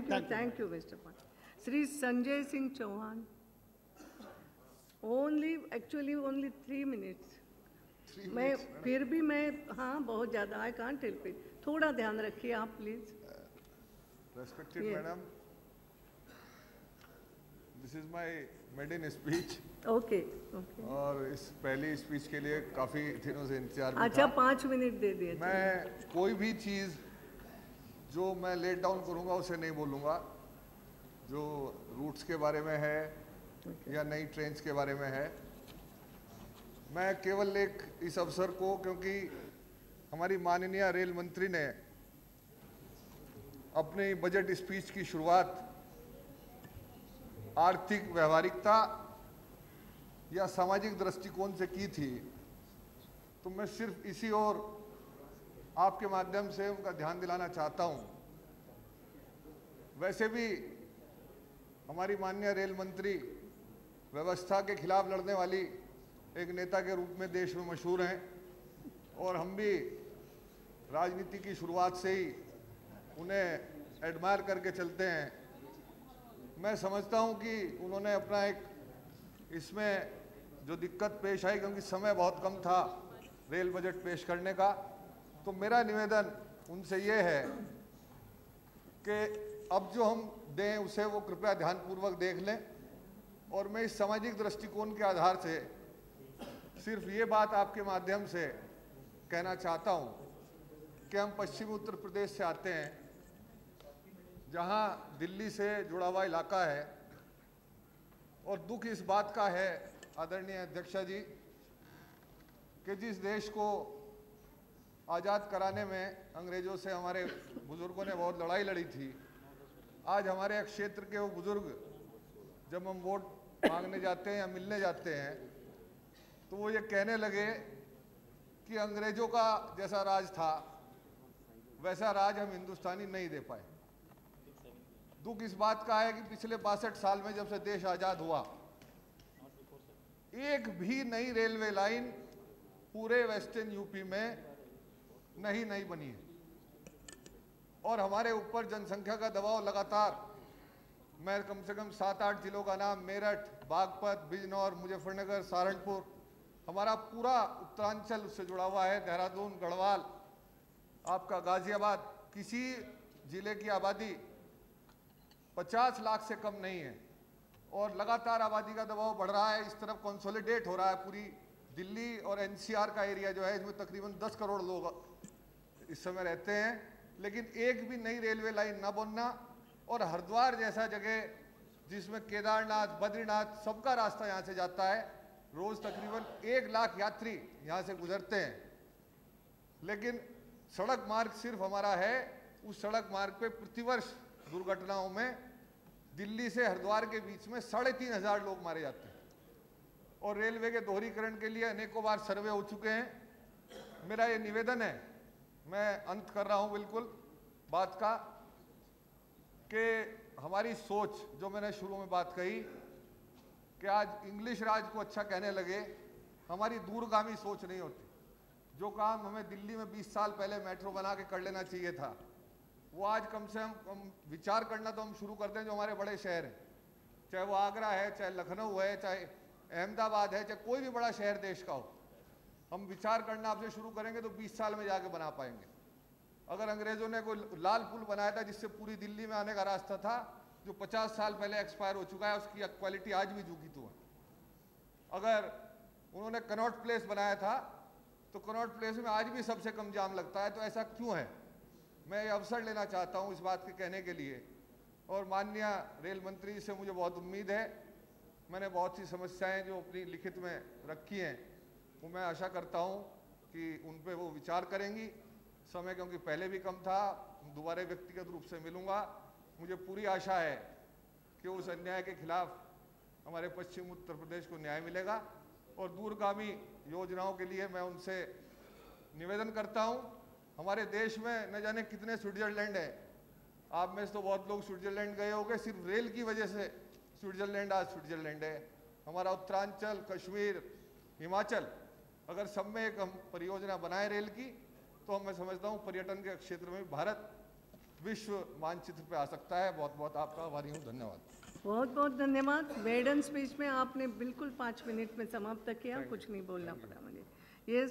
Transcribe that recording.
Thank you, Mr. Pan. Sri Sanjay Singh Chauhan. Only 3 minutes. मैं फिर भी हाँ बहुत ज़्यादा I can't help it. थोड़ा ध्यान रखिए आप please. Respected madam, this is my maiden speech. Okay. और इस पहली स्पीच के लिए काफ़ी दिनों से इंतजार में अच्छा 5 मिनट दे दिए. मैं कोई भी चीज़ जो मैं लेट डाउन करूँगा उसे नहीं बोलूँगा, जो रूट्स के बारे में है या नई ट्रेन्स के बारे में है. मैं केवल एक इस अवसर को, क्योंकि हमारी माननीय रेल मंत्री ने अपनी बजट स्पीच की शुरुआत आर्थिक व्यवहारिकता या सामाजिक दृष्टिकोण से की थी, तो मैं सिर्फ इसी ओर आपके माध्यम से उनका ध्यान दिलाना चाहता हूं. वैसे भी हमारी माननीय रेल मंत्री व्यवस्था के खिलाफ लड़ने वाली एक नेता के रूप में देश में मशहूर हैं, और हम भी राजनीति की शुरुआत से ही उन्हें एडमायर करके चलते हैं. मैं समझता हूं कि उन्होंने अपना एक इसमें जो दिक्कत पेश आई, क्योंकि समय बहुत कम था रेल बजट पेश करने का, तो मेरा निवेदन उनसे ये है कि अब जो हम दें उसे वो कृपया ध्यानपूर्वक देख लें. और मैं इस सामाजिक दृष्टिकोण के आधार से सिर्फ ये बात आपके माध्यम से कहना चाहता हूँ कि हम पश्चिमी उत्तर प्रदेश से आते हैं, जहाँ दिल्ली से जुड़ा हुआ इलाका है, और दुख इस बात का है आदरणीय अध्यक्षा जी कि जिस देश को आज़ाद कराने में अंग्रेज़ों से हमारे बुज़ुर्गों ने बहुत लड़ाई लड़ी थी, आज हमारे क्षेत्र के वो बुज़ुर्ग जब हम वोट मांगने जाते हैं या मिलने जाते हैं तो वो ये कहने लगे कि अंग्रेज़ों का जैसा राज था वैसा राज हम हिंदुस्तानी नहीं दे पाए. दुख इस बात का है कि पिछले 62 साल में जब से देश आज़ाद हुआ, एक भी नई रेलवे लाइन पूरे वेस्टर्न यूपी में नहीं बनी है. और हमारे ऊपर जनसंख्या का दबाव लगातार, मैं कम से कम 7-8 जिलों का नाम, मेरठ, बागपत, बिजनौर, मुजफ्फरनगर, सहारनपुर, हमारा पूरा उत्तरांचल उससे जुड़ा हुआ है, देहरादून, गढ़वाल, आपका गाजियाबाद, किसी जिले की आबादी 50 लाख से कम नहीं है. और लगातार आबादी का दबाव बढ़ रहा है. इस तरफ कंसोलिडेट हो रहा है पूरी दिल्ली और एनसीआर का एरिया जो है, इसमें तकरीबन 10 करोड़ लोग इस समय रहते हैं, लेकिन एक भी नई रेलवे लाइन ना बनना. और हरिद्वार जैसा जगह जिसमें केदारनाथ, बद्रीनाथ, सबका रास्ता यहाँ से जाता है, रोज़ तकरीबन 1 लाख यात्री यहाँ से गुजरते हैं, लेकिन सड़क मार्ग सिर्फ हमारा है. उस सड़क मार्ग पे प्रतिवर्ष दुर्घटनाओं में दिल्ली से हरिद्वार के बीच में 3,500 लोग मारे जाते हैं. और रेलवे के दोहरीकरण के लिए अनेकों बार सर्वे हो चुके हैं. मेरा ये निवेदन है, मैं अंत कर रहा हूँ बिल्कुल बात का, कि हमारी सोच, जो मैंने शुरू में बात कही कि आज इंग्लिश राज को अच्छा कहने लगे, हमारी दूरगामी सोच नहीं होती. जो काम हमें दिल्ली में 20 साल पहले मेट्रो बना के कर लेना चाहिए था, वो आज कम से कम विचार करना तो हम शुरू करते हैं जो हमारे बड़े शहर हैं, चाहे वो आगरा है, चाहे लखनऊ है, चाहे अहमदाबाद है, चाहे कोई भी बड़ा शहर देश का हो. हम विचार करना आपसे शुरू करेंगे तो 20 साल में जाके बना पाएंगे. अगर अंग्रेज़ों ने कोई लाल पुल बनाया था जिससे पूरी दिल्ली में आने का रास्ता था, जो 50 साल पहले एक्सपायर हो चुका है, उसकी क्वालिटी आज भी झुकी तो है. अगर उन्होंने कनॉट प्लेस बनाया था तो कनॉट प्लेस में आज भी सबसे कम जाम लगता है, तो ऐसा क्यों है? मैं ये अवसर लेना चाहता हूँ इस बात के कहने के लिए. और माननीय रेल मंत्री से मुझे बहुत उम्मीद है. मैंने बहुत सी समस्याएं जो अपनी लिखित में रखी हैं, वो मैं आशा करता हूँ कि उन पे वो विचार करेंगी. समय क्योंकि पहले भी कम था, दोबारा व्यक्तिगत रूप से मिलूँगा. मुझे पूरी आशा है कि उस अन्याय के खिलाफ हमारे पश्चिम उत्तर प्रदेश को न्याय मिलेगा. और दूरगामी योजनाओं के लिए मैं उनसे निवेदन करता हूँ. हमारे देश में न जाने कितने स्विट्जरलैंड है. आप में से तो बहुत लोग स्विट्जरलैंड गए होंगे. सिर्फ रेल की वजह से स्विट्जरलैंड आज स्विट्जरलैंड है. हमारा उत्तरांचल, कश्मीर, हिमाचल, अगर सब में एक हम परियोजना बनाए रेल की, तो मैं समझता हूँ पर्यटन के क्षेत्र में भारत विश्व मानचित्र पे आ सकता है। बहुत बहुत आपका आभारी हूँ, धन्यवाद। बहुत बहुत धन्यवाद। मेडन स्पीच में आपने बिल्कुल 5 मिनट में समाप्त किया, कुछ नहीं बोलना पड़ा मुझे। ये